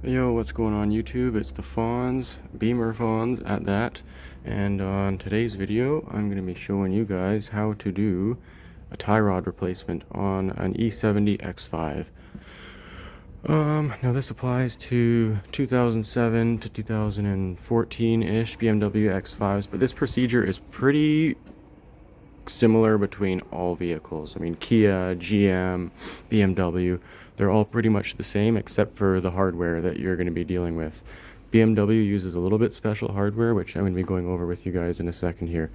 Yo, what's going on YouTube? It's the Fonz, Beamer-Fonz at that. And on today's video, I'm going to be showing you guys how to do a tie rod replacement on an E70 X5. Now this applies to 2007 to 2014-ish BMW X5s, but this procedure is pretty similar between all vehicles. I mean, Kia, GM, BMW, they're all pretty much the same except for the hardware that you're going to be dealing with. BMW uses a little bit special hardware, which I'm going to be going over with you guys in a second here.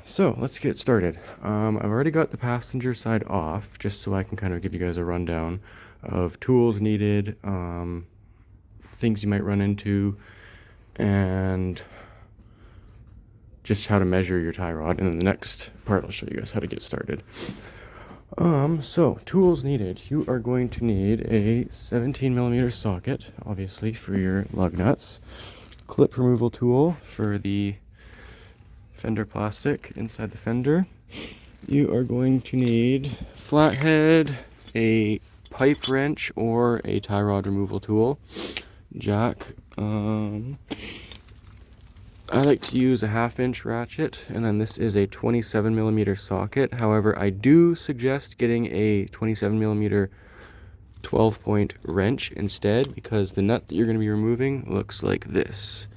So let's get started. I've already got the passenger side off, just so I can kind of give you guys a rundown of tools needed, things you might run into, and just how to measure your tie rod. And in the next part, I'll show you guys how to get started. So tools needed. You are going to need a 17mm socket, obviously, for your lug nuts. Clip removal tool for the fender plastic inside the fender. You are going to need flathead, a pipe wrench or a tie rod removal tool, jack. I like to use a 1/2-inch ratchet, and then this is a 27mm socket. However, I do suggest getting a 27mm 12-point wrench instead, because the nut that you're going to be removing looks like this.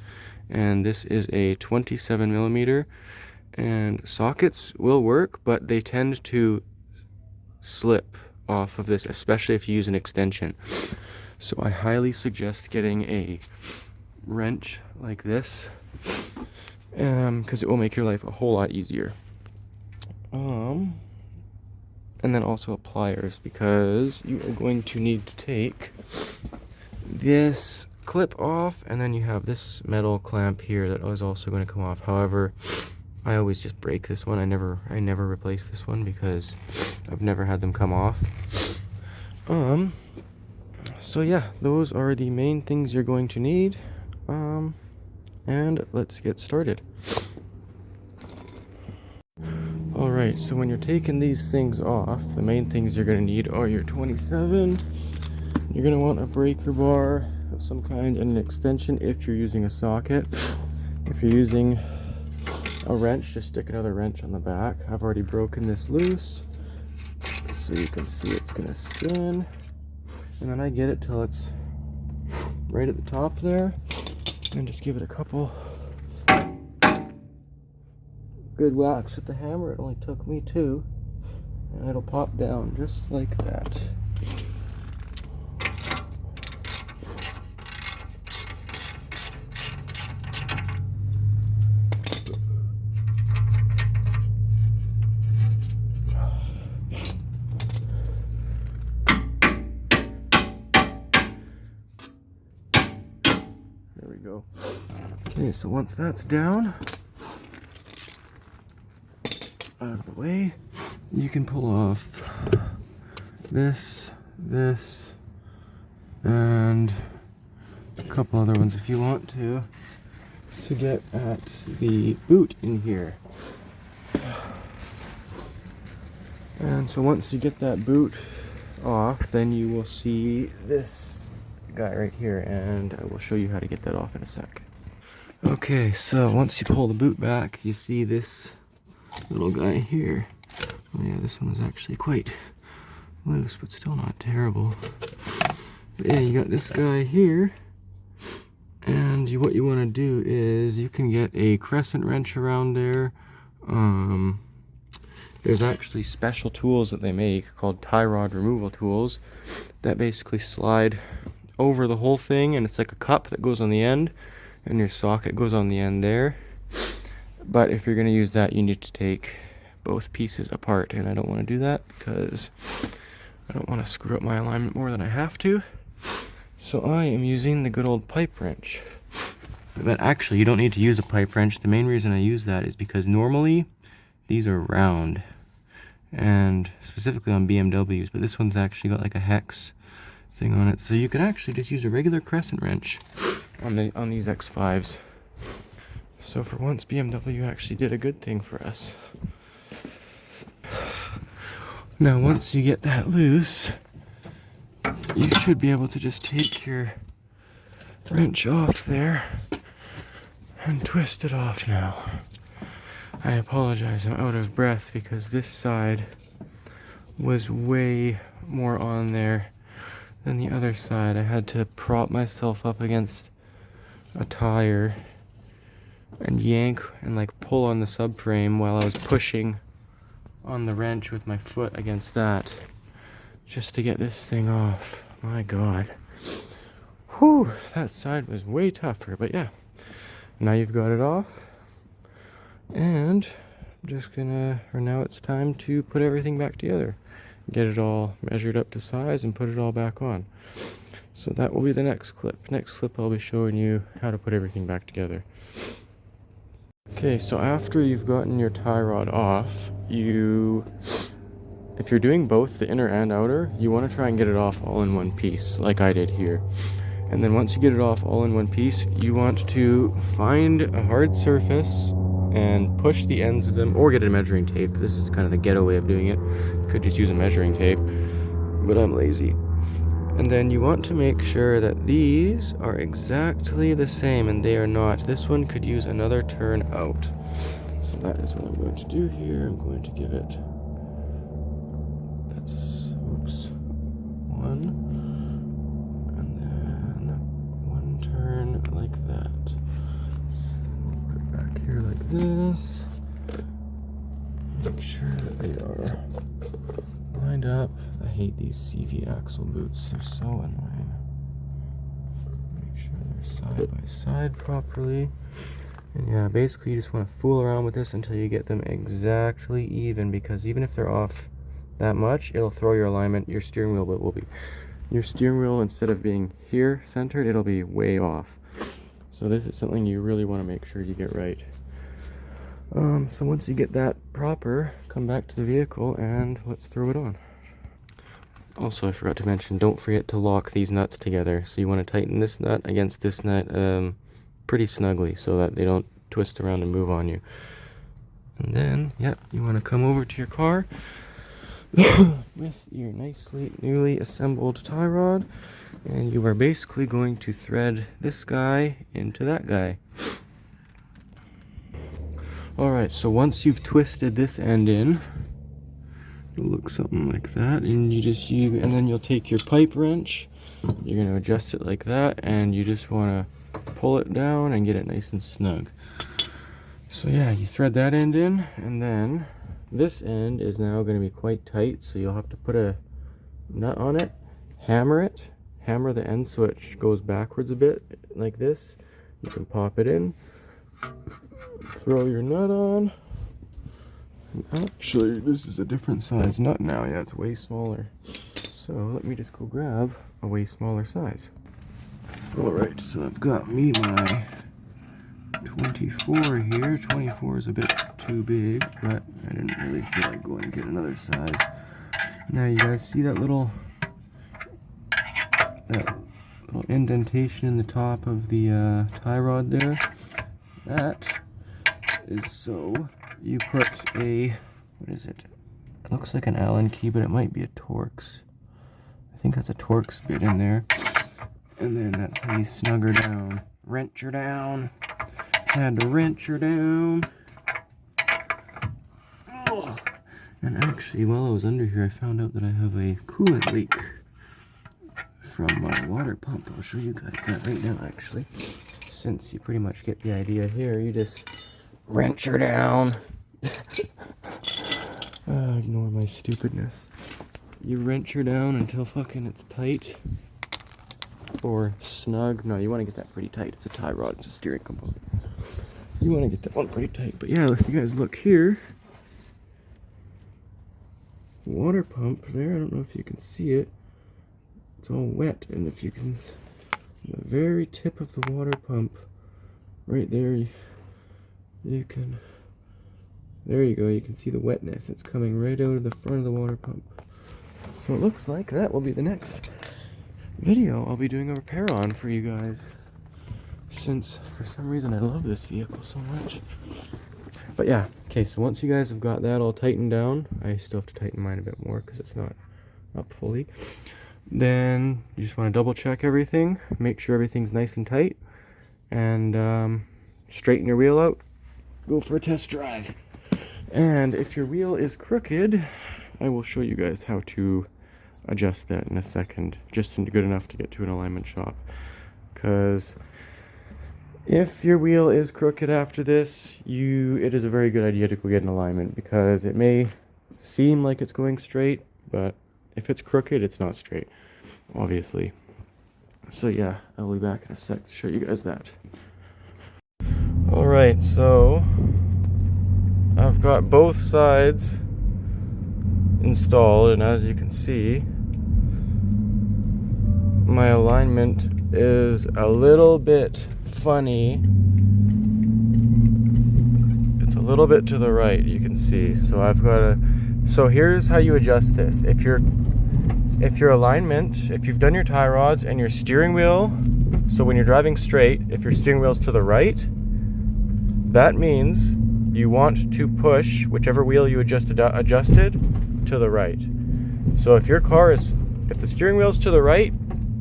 And this is a 27mm, and sockets will work, but they tend to slip off of this, especially if you use an extension. So I highly suggest getting a wrench like this, because it will make your life a whole lot easier. And then also pliers, because you are going to need to take this clip off, and then you have this metal clamp here that is also going to come off. However, I always just break this one. I never replace this one because I've never had them come off. So yeah, those are the main things you're going to need. And let's get started. Alright, so when you're taking these things off, the main things you're going to need are your 27. You're going to want a breaker bar of some kind and an extension if you're using a socket. If you're using a wrench, just stick another wrench on the back. I've already broken this loose, so you can see it's going to spin. And then I get it till it's right at the top there. And just give it a couple good whacks with the hammer. It only took me 2, and it'll pop down just like that. There we go. Okay, so once that's down, out of the way, you can pull off this, and a couple other ones if you want to get at the boot in here. And so once you get that boot off, then you will see this guy right here, and I will show you how to get that off in a sec. Okay, so once you pull the boot back, you see this little guy here. Oh yeah, this one was actually quite loose, but still not terrible. But yeah, you got this guy here, and what you want to do is you can get a crescent wrench around there. There's actually special tools that they make called tie rod removal tools that basically slide over the whole thing, and it's like a cup that goes on the end, and your socket goes on the end there. But if you're going to use that, you need to take both pieces apart, and I don't want to do that because I don't want to screw up my alignment more than I have to. So I am using the good old pipe wrench. But actually, you don't need to use a pipe wrench. The main reason I use that is because normally these are round, and specifically on BMWs, but this one's actually got like a hex thing on it, so you can actually just use a regular crescent wrench on these X5s. So for once, BMW actually did a good thing for us. Now once you get that loose, you should be able to just take your wrench off there and twist it off now. I apologize, I'm out of breath because this side was way more on there than the other side. I had to prop myself up against a tire and yank and like pull on the subframe while I was pushing on the wrench with my foot against that just to get this thing off. My God. Whew, that side was way tougher, but yeah. Now you've got it off. And I'm just now it's time to put everything back together. Get it all measured up to size and put it all back on. So that will be the next clip. Next clip I'll be showing you how to put everything back together. Okay, so after you've gotten your tie rod off, if you're doing both the inner and outer, you want to try and get it off all in one piece, like I did here. And then once you get it off all in one piece, you want to find a hard surface and push the ends of them, or get a measuring tape. This is kind of the ghetto way of doing it. You could just use a measuring tape, but I'm lazy. And then you want to make sure that these are exactly the same, and they are not. This one could use another turn out. So that is what I'm going to do here. I'm going to give it, one, and then one turn like that. Just put it back here like this. Make sure that they are lined up. I hate these CV axle boots, they're so annoying. Make sure they're side by side properly. And yeah, basically you just want to fool around with this until you get them exactly even, because even if they're off that much, it'll throw your alignment. Your steering wheel will be, your steering wheel, instead of being here centered, it'll be way off. So this is something you really want to make sure you get right. So once you get that proper, come back to the vehicle and let's throw it on. Also, I forgot to mention, don't forget to lock these nuts together. So you want to tighten this nut against this nut pretty snugly so that they don't twist around and move on you. And then, yep, you want to come over to your car with your nicely newly assembled tie rod, and you are basically going to thread this guy into that guy. Alright, so once you've twisted this end in, it'll look something like that, and and then you'll take your pipe wrench, you're going to adjust it like that, and you just want to pull it down and get it nice and snug. So yeah, you thread that end in, and then this end is now going to be quite tight, so you'll have to put a nut on it, hammer the end so it goes backwards a bit like this. You can pop it in, throw your nut on. And actually, this is a different size nut now. Yeah, it's way smaller. So let me just go grab a way smaller size. Alright, so I've got me my 24 here. 24 is a bit too big, but I didn't really feel like going and get another size. Now you guys see that little indentation in the top of the tie rod there? That is so you put a, what is it? It looks like an Allen key, but it might be a Torx. I think that's a Torx bit in there. And then that's how you snug her down. Wrench her down. Had to wrench her down. Oh. And actually, while I was under here, I found out that I have a coolant leak from my water pump. I'll show you guys that right now, actually. Since you pretty much get the idea here, you just wrench her down. Ignore my stupidness. You wrench her down until fucking it's tight. Or snug. No, you want to get that pretty tight. It's a tie rod. It's a steering component. You want to get that one pretty tight. But yeah, if you guys look here, water pump there, I don't know if you can see it. It's all wet. And if you can, the very tip of the water pump, right there, you can, there you go. You can see the wetness. It's coming right out of the front of the water pump. So it looks like that will be the next video I'll be doing a repair on for you guys, since for some reason I love this vehicle so much. But yeah, okay, so once you guys have got that all tightened down, I still have to tighten mine a bit more because it's not up fully, Then you just want to double check everything, make sure everything's nice and tight, and straighten your wheel out, go for a test drive. And if your wheel is crooked, I will show you guys how to adjust that in a second, just good enough to get to an alignment shop. Because if your wheel is crooked after this, it is a very good idea to go get an alignment, because it may seem like it's going straight, but if it's crooked, it's not straight, obviously. So yeah, I'll be back in a sec to show you guys that. Alright, so I've got both sides installed, and as you can see, my alignment is a little bit funny. It's a little bit to the right, you can see. So here's how you adjust this. If your alignment, if you've done your tie rods and your steering wheel, so when you're driving straight, if your steering wheel's to the right, that means you want to push whichever wheel you adjusted to the right. So if the steering wheel's to the right,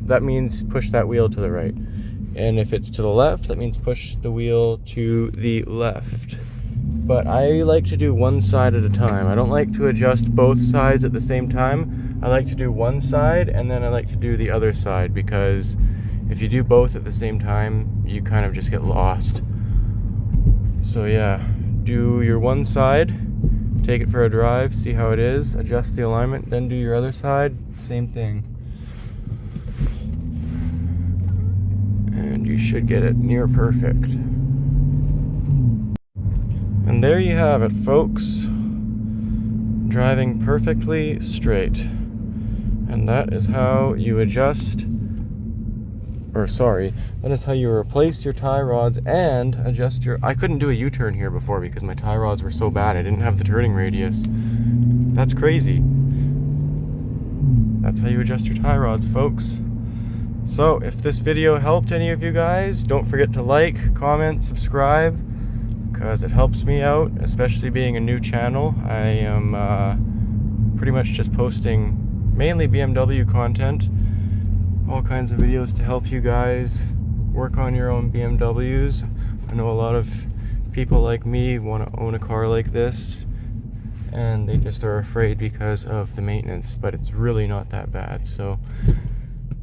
that means push that wheel to the right. And if it's to the left, that means push the wheel to the left. But I like to do one side at a time. I don't like to adjust both sides at the same time. I like to do one side, and then I like to do the other side, because if you do both at the same time, you kind of just get lost. So yeah, do your one side, take it for a drive, see how it is, adjust the alignment, then do your other side, same thing. And you should get it near perfect. And there you have it, folks. Driving perfectly straight. And that is how you that is how you replace your tie rods and adjust I couldn't do a U-turn here before because my tie rods were so bad. I didn't have the turning radius. That's crazy. That's how you adjust your tie rods, folks. So if this video helped any of you guys, don't forget to like, comment, subscribe, because it helps me out, especially being a new channel. I am pretty much just posting mainly BMW content, all kinds of videos to help you guys work on your own BMWs. I know a lot of people like me want to own a car like this, and they just are afraid because of the maintenance, but it's really not that bad. So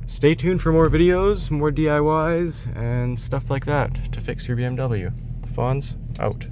stay tuned for more videos, more DIYs, and stuff like that to fix your BMW. Fonz, out.